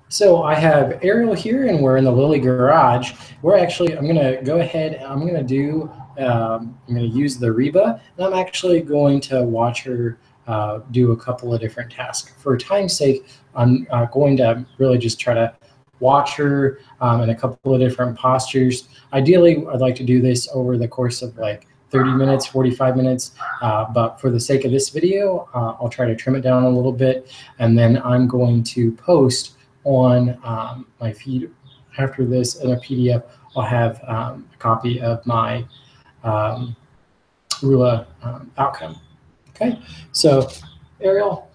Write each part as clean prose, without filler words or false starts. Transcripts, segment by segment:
So I have Ariel here, and we're in the Lily garage. I'm going to go ahead and I'm going to use the REBA, and I'm actually going to watch her do a couple of different tasks. For time's sake, I'm going to really just try to watch her in a couple of different postures. Ideally, I'd like to do this over the course of like 30 minutes, 45 minutes, but for the sake of this video, I'll try to trim it down a little bit, and then I'm going to post on my feed after this in a PDF. I'll have a copy of my RULA outcome. Okay, so Ariel,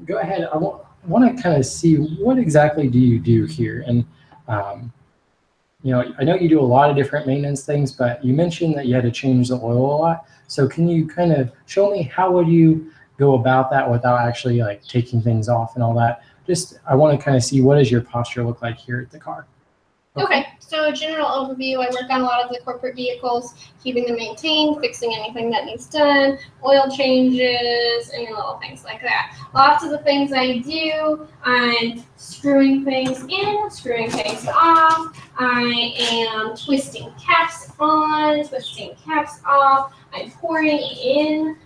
go ahead. I want to kind of see what exactly do you do here, and I know you do a lot of different maintenance things, but you mentioned that you had to change the oil a lot. So can you kind of show me how would you go about that without actually like taking things off and all that? I want to kind of see what does your posture look like here at the car. Okay, so general overview, I work on a lot of the corporate vehicles, keeping them maintained, fixing anything that needs done, oil changes, any little things like that. Lots of the things I do, I'm screwing things in, screwing things off, I am twisting caps on, twisting caps off, I'm pouring in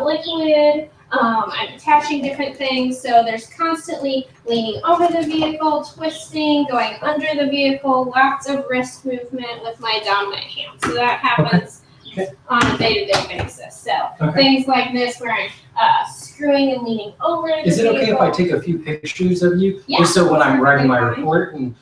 liquid, I'm attaching different things, so there's constantly leaning over the vehicle, twisting, going under the vehicle, lots of wrist movement with my dominant hand. So that happens on a day-to-day basis. So things like this where I'm screwing and leaning over the Is it vehicle. okay if I take a few pictures of you? Yeah, just so when I'm writing my report and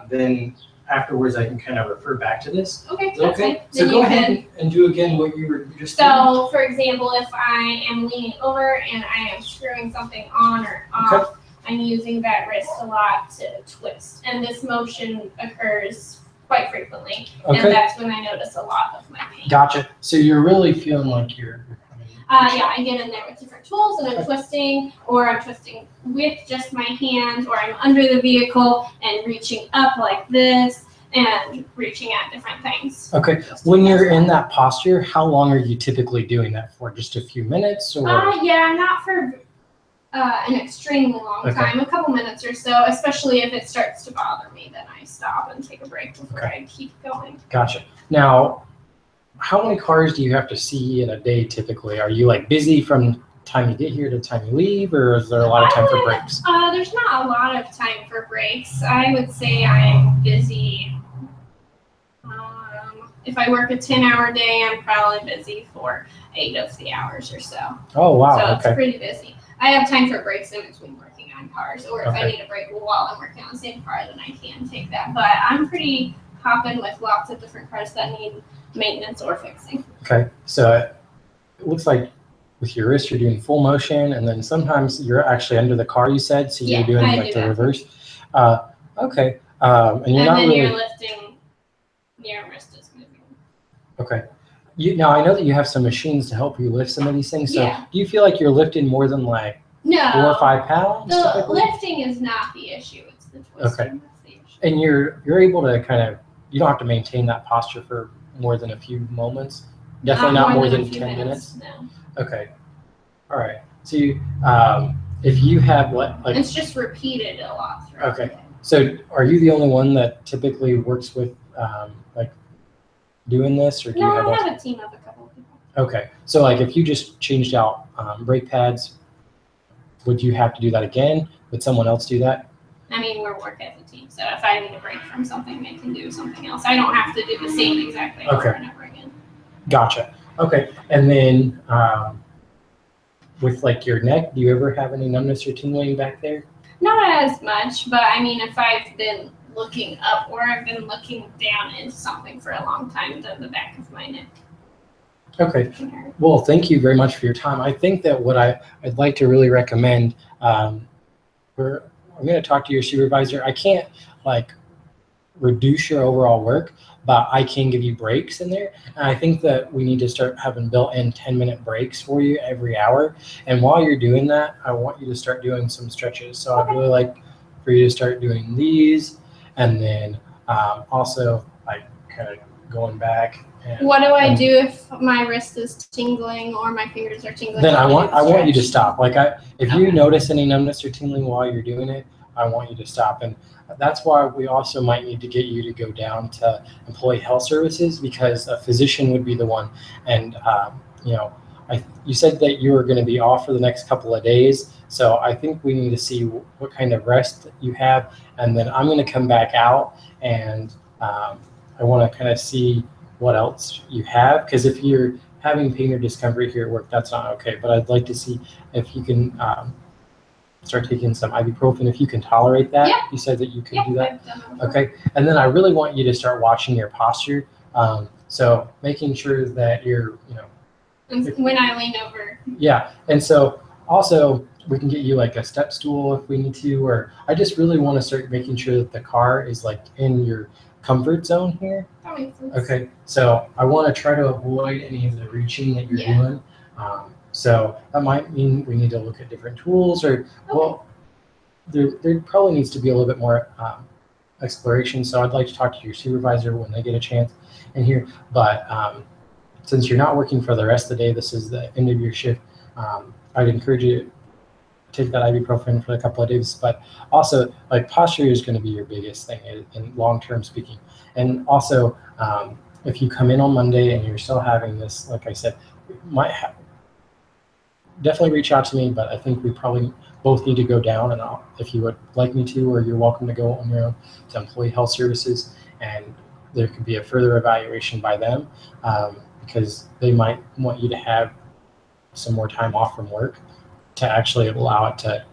then afterwards I can kind of refer back to this? Okay. Okay. So go ahead and do again what you were just doing. So, for example, if I am leaning over and I am screwing something on or off, I'm using that wrist a lot to twist. And this motion occurs quite frequently. And that's when I notice a lot of my pain. Gotcha. So you're really feeling like you're yeah, I get in there with different tools and I'm twisting, or I'm twisting with just my hands, or I'm under the vehicle and reaching up like this and reaching at different things. Okay. When you're in that posture, how long are you typically doing that for? Just a few minutes? Or? Yeah, not for an extremely long time, a couple minutes or so, especially if it starts to bother me, then I stop and take a break before I keep going. Gotcha. Now, how many cars do you have to see in a day typically? Are you like busy from the time you get here to the time you leave, or is there a lot of time for breaks? There's not a lot of time for breaks. I would say I'm busy. If I work a 10-hour day, I'm probably busy for 8 of the hours or so. Oh, wow. So it's pretty busy. I have time for breaks in between working on cars, or if I need a break while I'm working on the same car, then I can take that. But I'm pretty hopping with lots of different cars that need maintenance or fixing. Okay, so it looks like with your wrist you're doing full motion, and then sometimes you're actually under the car, you said, so you're doing like the reverse. And you're lifting, your wrist is moving. Okay. Now I know that you have some machines to help you lift some of these things, so do you feel like you're lifting more than like 4 or 5 pounds? The lifting is not the issue, it's the twisting that's the issue. And you're able to kind of, you don't have to maintain that posture for more than a few moments? Definitely not more than 10 minutes? No. Okay. All right. So if you have it's just repeated a lot throughout the day. So are you the only one that typically works with like doing this, or do you have I have a team of a couple of people. Okay. So like if you just changed out brake pads, would you have to do that again? Would someone else do that? I mean, we're work as a team, so if I need a break from something, they can do something else. I don't have to do the same exact thing over and over again. Gotcha. Okay. And then with like your neck, do you ever have any numbness or tingling back there? Not as much, but I mean, if I've been looking up or I've been looking down into something for a long time, then the back of my neck. Okay. Well, thank you very much for your time. I think that what I'd like to really recommend, I'm going to talk to your supervisor. I can't like reduce your overall work, but I can give you breaks in there. And I think that we need to start having built-in 10-minute breaks for you every hour. And while you're doing that, I want you to start doing some stretches. So I'd really like for you to start doing these, and then also like kind of going back. What do I do if my wrist is tingling or my fingers are tingling? Then I want you to stop. Like if you notice any numbness or tingling while you're doing it, I want you to stop. And that's why we also might need to get you to go down to employee health services, because a physician would be the one. And you know, you said that you were going to be off for the next couple of days, so I think we need to see what kind of rest you have, and then I'm going to come back out, and I want to kind of see what else you have, because if you're having pain or discomfort here at work, that's not okay. But I'd like to see if you can start taking some ibuprofen if you can tolerate that. Yeah. You said that you could do that. I've Okay, and then I really want you to start watching your posture. So making sure that you're, when I lean over. Yeah, and so also we can get you like a step stool if we need to, or I just really want to start making sure that the car is like in your comfort zone here. That makes sense. Okay, so I want to try to avoid any of the reaching that you're doing. So that might mean we need to look at different tools, or well, there probably needs to be a little bit more exploration. So I'd like to talk to your supervisor when they get a chance in here. But since you're not working for the rest of the day, this is the end of your shift, I'd encourage you to take that ibuprofen for a couple of days. But also, like, posture is going to be your biggest thing in long-term speaking. And also, if you come in on Monday and you're still having this, like I said, definitely reach out to me. But I think we probably both need to go down, and if you would like me to, or you're welcome to go on your own to employee health services, and there could be a further evaluation by them, because they might want you to have some more time off from work to actually allow it to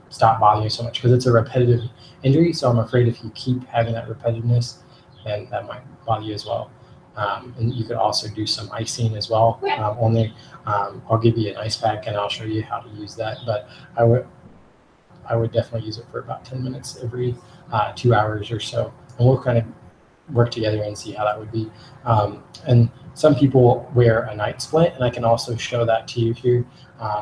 stop bothering you so much, because it's a repetitive injury. So I'm afraid if you keep having that repetitiveness, then that might bother you as well. And you could also do some icing as well. I'll give you an ice pack and I'll show you how to use that. But I would definitely use it for about 10 minutes every 2 hours or so, and we'll kind of work together and see how that would be. And some people wear a night splint, and I can also show that to you here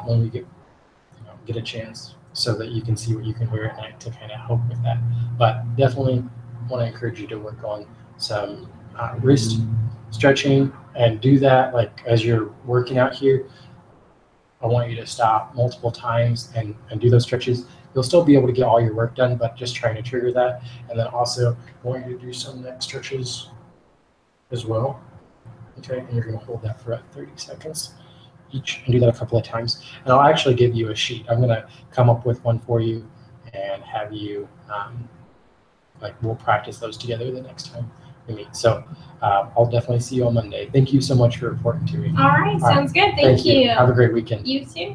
when we get a chance, so that you can see what you can wear at night to kind of help with that. But definitely want to encourage you to work on some wrist stretching, and do that like as you're working out here. I want you to stop multiple times and do those stretches. You'll still be able to get all your work done, but just trying to trigger that. And then also I want you to do some neck stretches as well. Okay, and you're going to hold that for 30 seconds each, and do that a couple of times. And I'll actually give you a sheet. I'm going to come up with one for you and have you, we'll practice those together the next time we meet. So I'll definitely see you on Monday. Thank you so much for reporting to me. All right, sounds good. Thank you. Have a great weekend. You too.